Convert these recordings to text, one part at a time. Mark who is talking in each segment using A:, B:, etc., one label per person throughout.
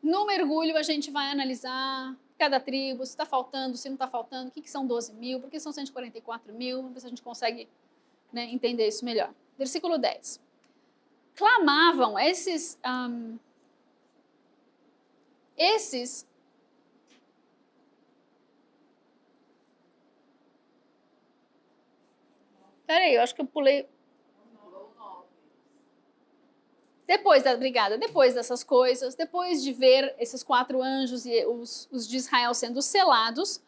A: No mergulho, a gente vai analisar cada tribo, se está faltando, se não está faltando, o que são 12 mil, por que são 144 mil, vamos ver se a gente consegue, né, entender isso melhor. Versículo 10. Clamavam esses peraí, eu acho que eu pulei. Depois dessas coisas, depois de ver esses 4 anjos e os de Israel sendo selados,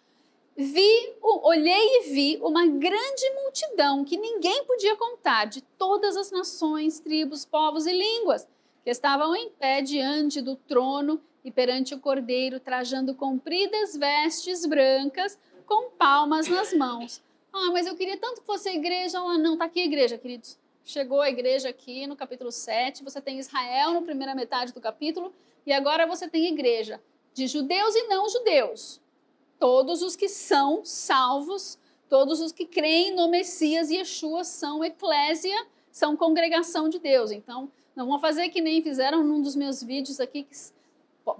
A: olhei e vi uma grande multidão que ninguém podia contar, de todas as nações, tribos, povos e línguas, que estavam em pé diante do trono e perante o Cordeiro, trajando compridas vestes brancas, com palmas nas mãos. Ah, mas eu queria tanto que fosse a igreja. Ah, não, está aqui a igreja, queridos. Chegou a igreja aqui no capítulo 7, você tem Israel na primeira metade do capítulo, e agora você tem igreja de judeus e não judeus. Todos os que são salvos, todos os que creem no Messias Yeshua são eclésia, são congregação de Deus. Então, não vão fazer que nem fizeram num dos meus vídeos aqui, que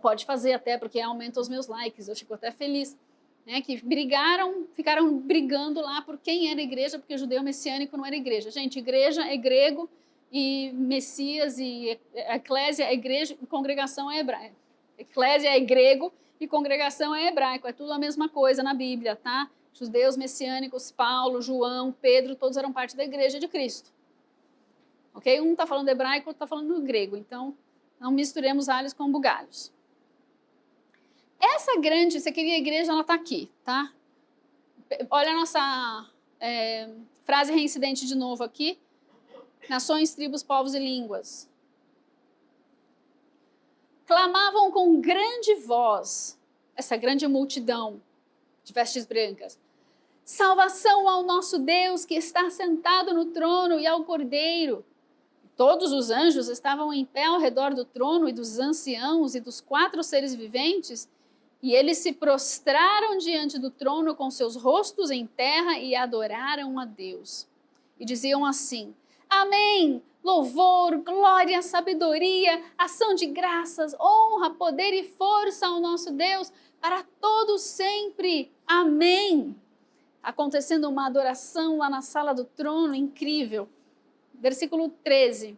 A: pode fazer até, porque aumenta os meus likes, eu fico até feliz, né, que ficaram brigando lá por quem era igreja, porque judeu messiânico não era igreja. Gente, igreja é grego e Messias e eclésia é igreja, congregação é hebraica. Eclésia é grego e congregação é hebraico, é tudo a mesma coisa na Bíblia, tá? Judeus messiânicos, Paulo, João, Pedro, todos eram parte da igreja de Cristo. Ok? Um está falando hebraico, outro está falando grego, então não misturemos alhos com bugalhos. Essa grande, você queria a igreja, ela está aqui, tá? Olha a nossa frase reincidente de novo aqui. Nações, tribos, povos e línguas. Clamavam com grande voz, essa grande multidão de vestes brancas. Salvação ao nosso Deus que está sentado no trono e ao Cordeiro. Todos os anjos estavam em pé ao redor do trono e dos anciãos e dos 4 seres viventes, e eles se prostraram diante do trono com seus rostos em terra e adoraram a Deus. E diziam assim: Amém! Louvor, glória, sabedoria, ação de graças, honra, poder e força ao nosso Deus para todos sempre. Amém! Acontecendo uma adoração lá na sala do trono, incrível. Versículo 13.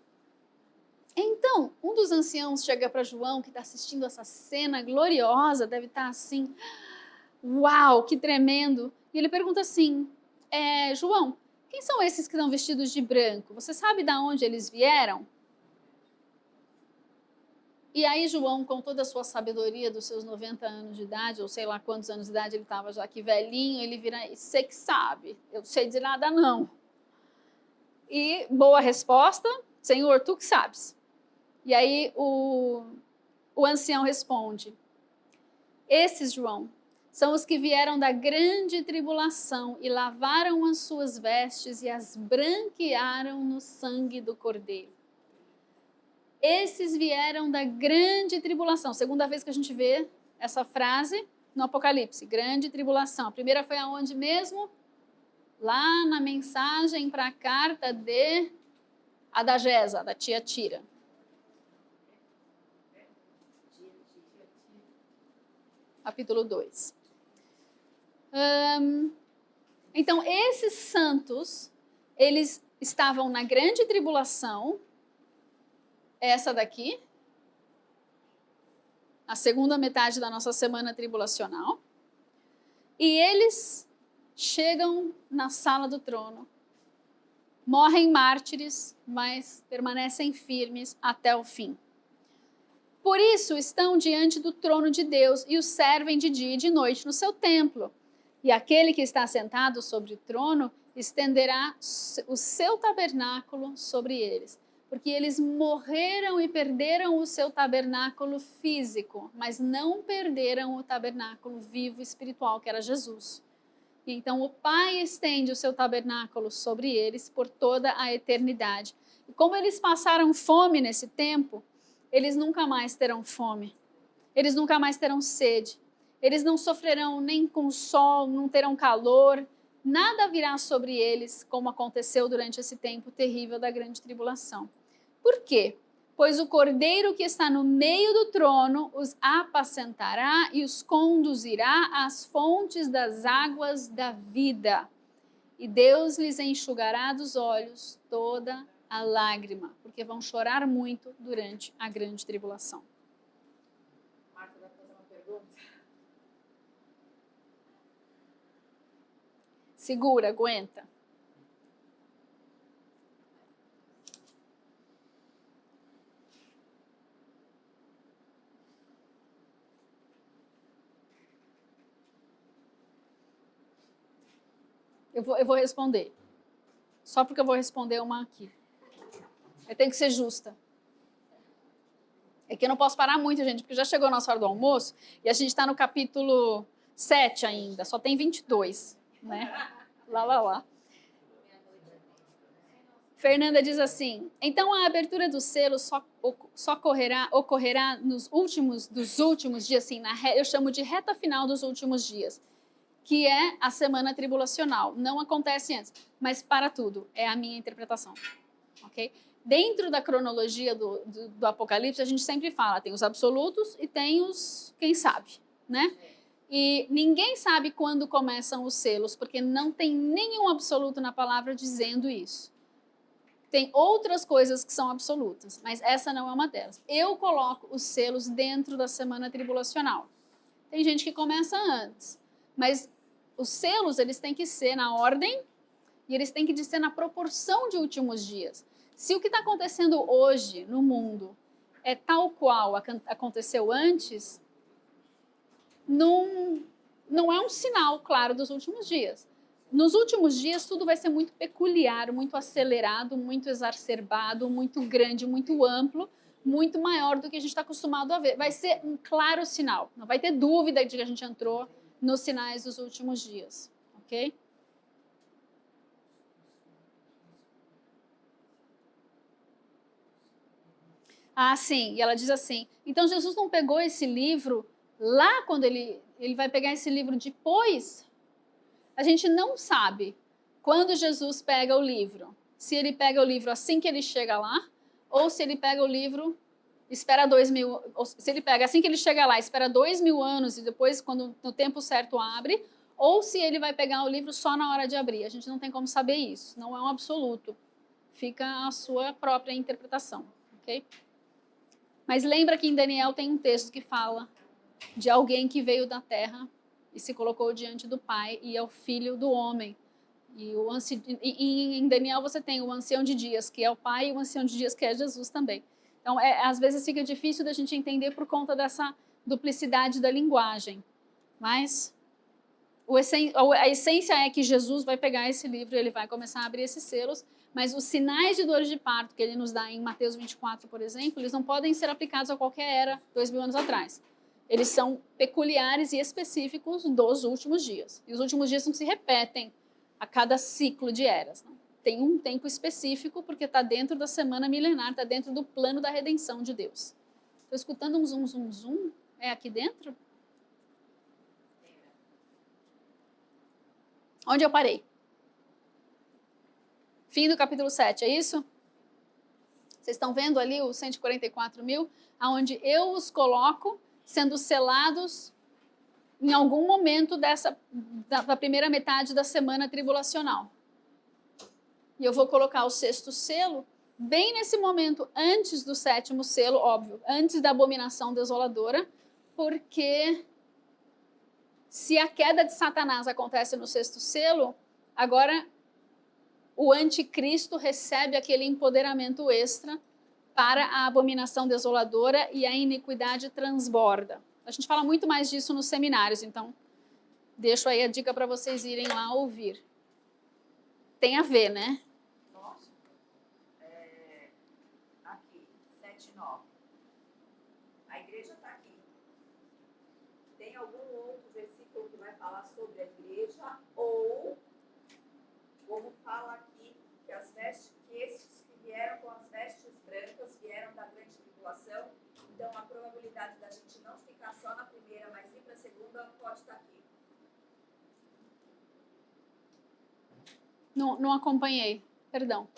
A: Então, um dos anciãos chega para João, que está assistindo essa cena gloriosa, deve estar assim, uau, que tremendo. E ele pergunta assim, João, quem são esses que estão vestidos de branco? Você sabe de onde eles vieram? E aí João, com toda a sua sabedoria dos seus 90 anos de idade, ou sei lá quantos anos de idade ele estava já aqui velhinho, ele vira, você que sabe, eu não sei de nada não. E boa resposta, Senhor, tu que sabes. E aí o ancião responde, esses, João, são os que vieram da grande tribulação e lavaram as suas vestes e as branquearam no sangue do Cordeiro. Esses vieram da grande tribulação. Segunda vez que a gente vê essa frase no Apocalipse, grande tribulação. A primeira foi aonde mesmo? Lá na mensagem para a carta de Adagesa, da Tiatira. Capítulo 2. Então, esses santos, eles estavam na grande tribulação, essa daqui, a segunda metade da nossa semana tribulacional, e eles chegam na sala do trono, morrem mártires, mas permanecem firmes até o fim. Por isso estão diante do trono de Deus e o servem de dia e de noite no seu templo. E aquele que está sentado sobre o trono estenderá o seu tabernáculo sobre eles. Porque eles morreram e perderam o seu tabernáculo físico, mas não perderam o tabernáculo vivo espiritual, que era Jesus. E então o Pai estende o seu tabernáculo sobre eles por toda a eternidade. E como eles passaram fome nesse tempo, eles nunca mais terão fome, eles nunca mais terão sede, eles não sofrerão nem com o sol, não terão calor, nada virá sobre eles como aconteceu durante esse tempo terrível da grande tribulação. Por quê? Pois o Cordeiro que está no meio do trono os apacentará e os conduzirá às fontes das águas da vida. E Deus lhes enxugará dos olhos toda a lágrima, porque vão chorar muito durante a grande tribulação.
B: Marta, vai fazer uma pergunta?
A: Segura, aguenta. Eu vou responder. Só porque eu vou responder uma aqui. Eu tenho que ser justa. É que eu não posso parar muito, gente, porque já chegou a nossa hora do almoço e a gente está no capítulo 7 ainda, só tem 22, né? Lá. Fernanda diz assim, então a abertura do selo só ocorrerá nos dos últimos dias, assim, eu chamo de reta final dos últimos dias, que é a semana tribulacional. Não acontece antes, mas para tudo, é a minha interpretação, ok? Dentro da cronologia do Apocalipse, a gente sempre fala, tem os absolutos e tem os quem sabe, né? E ninguém sabe quando começam os selos, porque não tem nenhum absoluto na palavra dizendo isso. Tem outras coisas que são absolutas, mas essa não é uma delas. Eu coloco os selos dentro da semana tribulacional. Tem gente que começa antes, mas os selos eles têm que ser na ordem e eles têm que ser na proporção de últimos dias. Se o que está acontecendo hoje no mundo é tal qual aconteceu antes, não é um sinal claro dos últimos dias. Nos últimos dias, tudo vai ser muito peculiar, muito acelerado, muito exacerbado, muito grande, muito amplo, muito maior do que a gente está acostumado a ver. Vai ser um claro sinal. Não vai ter dúvida de que a gente entrou nos sinais dos últimos dias, ok? Ah, sim. E ela diz assim, então Jesus não pegou esse livro lá quando ele vai pegar esse livro depois? A gente não sabe quando Jesus pega o livro. Se ele pega o livro assim que ele chega lá, ou se ele pega o livro, espera 2000, se ele pega assim que ele chega lá, espera 2000 anos e depois, quando no tempo certo, abre, ou se ele vai pegar o livro só na hora de abrir. A gente não tem como saber isso, não é um absoluto. Fica a sua própria interpretação, ok? Mas lembra que em Daniel tem um texto que fala de alguém que veio da terra e se colocou diante do Pai e é o Filho do Homem. E em Daniel você tem o Ancião de Dias, que é o Pai, e o Ancião de Dias, que é Jesus também. Então, às vezes fica difícil da gente entender por conta dessa duplicidade da linguagem. Mas a essência é que Jesus vai pegar esse livro e ele vai começar a abrir esses selos, mas os sinais de dores de parto que ele nos dá em Mateus 24, por exemplo, eles não podem ser aplicados a qualquer era 2000 anos atrás. Eles são peculiares e específicos dos últimos dias. E os últimos dias não se repetem a cada ciclo de eras. Não. Tem um tempo específico porque está dentro da semana milenar, está dentro do plano da redenção de Deus. Estou escutando um zum, zum, zum. É aqui dentro? Onde eu parei? Fim do capítulo 7, é isso? Vocês estão vendo ali os 144 mil? Onde eu os coloco sendo selados em algum momento da primeira metade da semana tribulacional. E eu vou colocar o sexto selo bem nesse momento, antes do sétimo selo, óbvio, antes da abominação desoladora, porque se a queda de Satanás acontece no sexto selo, agora o anticristo recebe aquele empoderamento extra para a abominação desoladora e a iniquidade transborda. A gente fala muito mais disso nos seminários, então deixo aí a dica para vocês irem lá ouvir. Tem a ver, né?
B: Nossa. Aqui, 7:9. A igreja está aqui. Tem algum outro versículo que vai falar sobre a igreja? Ou, como fala aqui, que estes que vieram com as vestes brancas vieram da grande tribulação, então a probabilidade da gente não ficar só na primeira, mas ir para a segunda, pode estar aqui.
A: Não acompanhei, perdão.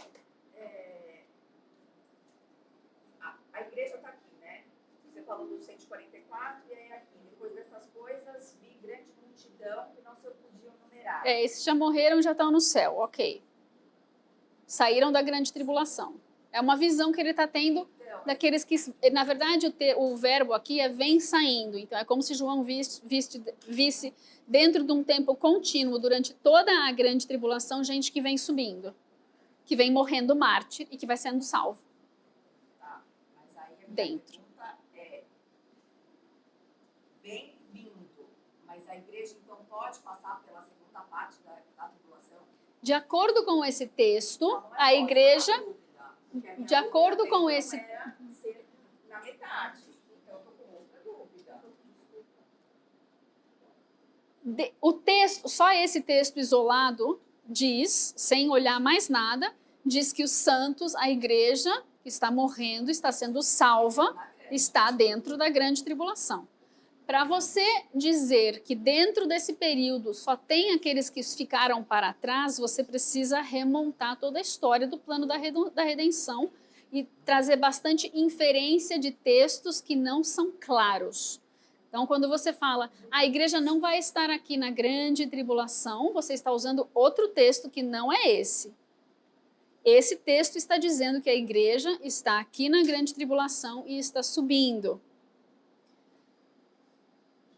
B: A falando do 144, e aí aqui, depois dessas coisas, vi grande multidão que não se podiam numerar.
A: Esses já morreram, já estão no céu, ok. Saíram da grande tribulação. É uma visão que ele está tendo
B: Então,
A: daqueles que, na verdade, o verbo aqui é vem saindo. Então, é como se João visse dentro de um tempo contínuo, durante toda a grande tribulação, gente que vem subindo, que vem morrendo mártir e que vai sendo salvo.
B: tá, mas aí a minha
A: Dentro.
B: pergunta é, vem vindo, mas a igreja então pode passar pela segunda parte da tribulação?
A: De acordo com esse texto,
B: Não, não é
A: a
B: pode,
A: igreja,
B: é uma dúvida, porque a minha
A: de acordo
B: dúvida
A: com
B: até
A: esse...
B: então era ser na metade, então eu tô com outra dúvida.
A: O texto, só esse texto isolado diz, sem olhar mais nada, diz que os santos, a igreja que está morrendo, está sendo salva, está dentro da grande tribulação. Para você dizer que dentro desse período só tem aqueles que ficaram para trás, você precisa remontar toda a história do plano da redenção e trazer bastante inferência de textos que não são claros. Então, quando você fala, a igreja não vai estar aqui na grande tribulação, você está usando outro texto que não é esse. Esse texto está dizendo que a igreja está aqui na grande tribulação e está subindo.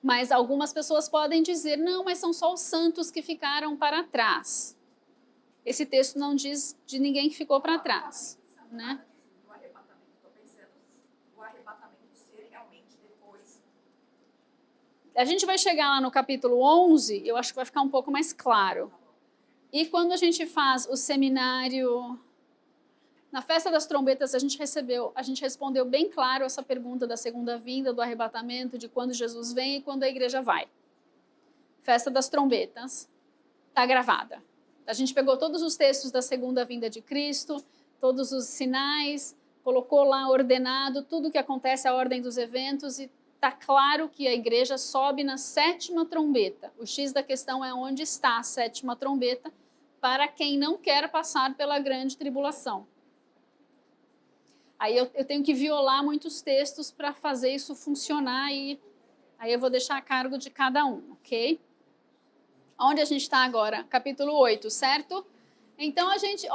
A: Mas algumas pessoas podem dizer, não, mas são só os santos que ficaram para trás. Esse texto não diz de ninguém que ficou para trás, né?
B: O arrebatamento, estou pensando o arrebatamento ser realmente depois.
A: A gente vai chegar lá no capítulo 11, eu acho que vai ficar um pouco mais claro. E quando a gente faz o seminário, na festa das trombetas, a gente respondeu bem claro essa pergunta da segunda vinda, do arrebatamento, de quando Jesus vem e quando a igreja vai. Festa das trombetas, está gravada. A gente pegou todos os textos da segunda vinda de Cristo, todos os sinais, colocou lá ordenado tudo o que acontece, a ordem dos eventos, e está claro que a igreja sobe na sétima trombeta. O X da questão é onde está a sétima trombeta, para quem não quer passar pela grande tribulação. Aí eu tenho que violar muitos textos para fazer isso funcionar e aí eu vou deixar a cargo de cada um, ok? Onde a gente está agora? Capítulo 8, certo? Então gente,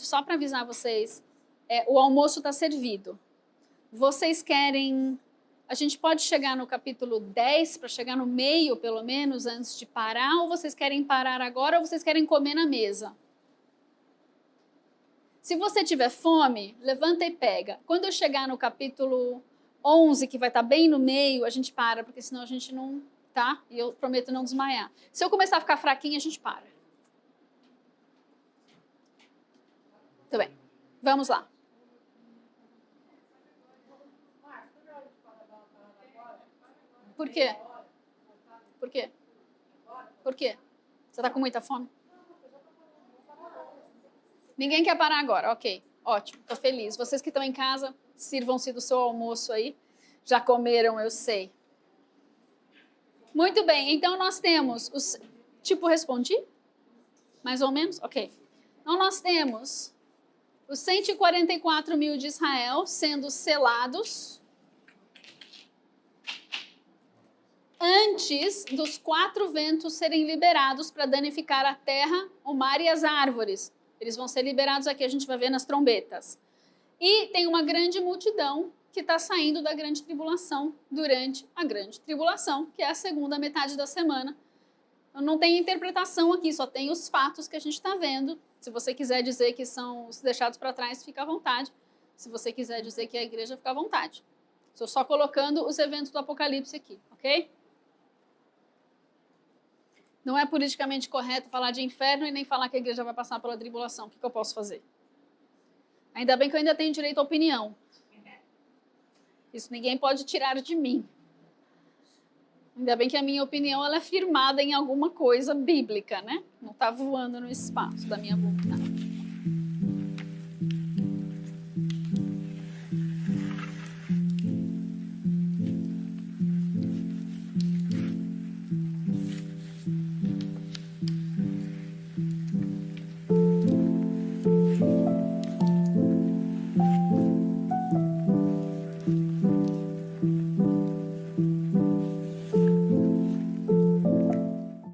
A: só para avisar vocês, o almoço está servido. Vocês querem... A gente pode chegar no capítulo 10 para chegar no meio, pelo menos, antes de parar, ou vocês querem parar agora ou vocês querem comer na mesa? Se você tiver fome, levanta e pega. Quando eu chegar no capítulo 11, que vai estar bem no meio, a gente para, porque senão a gente não... Tá? E eu prometo não desmaiar. Se eu começar a ficar fraquinha, a gente para. Muito bem. Vamos lá. Por quê? Por quê? Por quê? Você está com muita fome? Ninguém quer parar agora, ok. Ótimo, estou feliz. Vocês que estão em casa, sirvam-se do seu almoço aí. Já comeram, eu sei. Muito bem, então nós temos os... Tipo, respondi? Mais ou menos? Ok. Então nós temos os 144 mil de Israel sendo selados antes dos 4 ventos serem liberados para danificar a terra, o mar e as árvores. Eles vão ser liberados aqui, a gente vai ver nas trombetas. E tem uma grande multidão que está saindo da grande tribulação durante a grande tribulação, que é a segunda metade da semana. Eu não tenho interpretação aqui, só tem os fatos que a gente está vendo. Se você quiser dizer que são os deixados para trás, fica à vontade. Se você quiser dizer que é a igreja, fica à vontade. Estou só colocando os eventos do Apocalipse aqui, ok? Não é politicamente correto falar de inferno e nem falar que a igreja vai passar pela tribulação. O que eu posso fazer? Ainda bem que eu ainda tenho direito à opinião. Isso ninguém pode tirar de mim. Ainda bem que a minha opinião ela é firmada em alguma coisa bíblica, né? Não está voando no espaço da minha boca.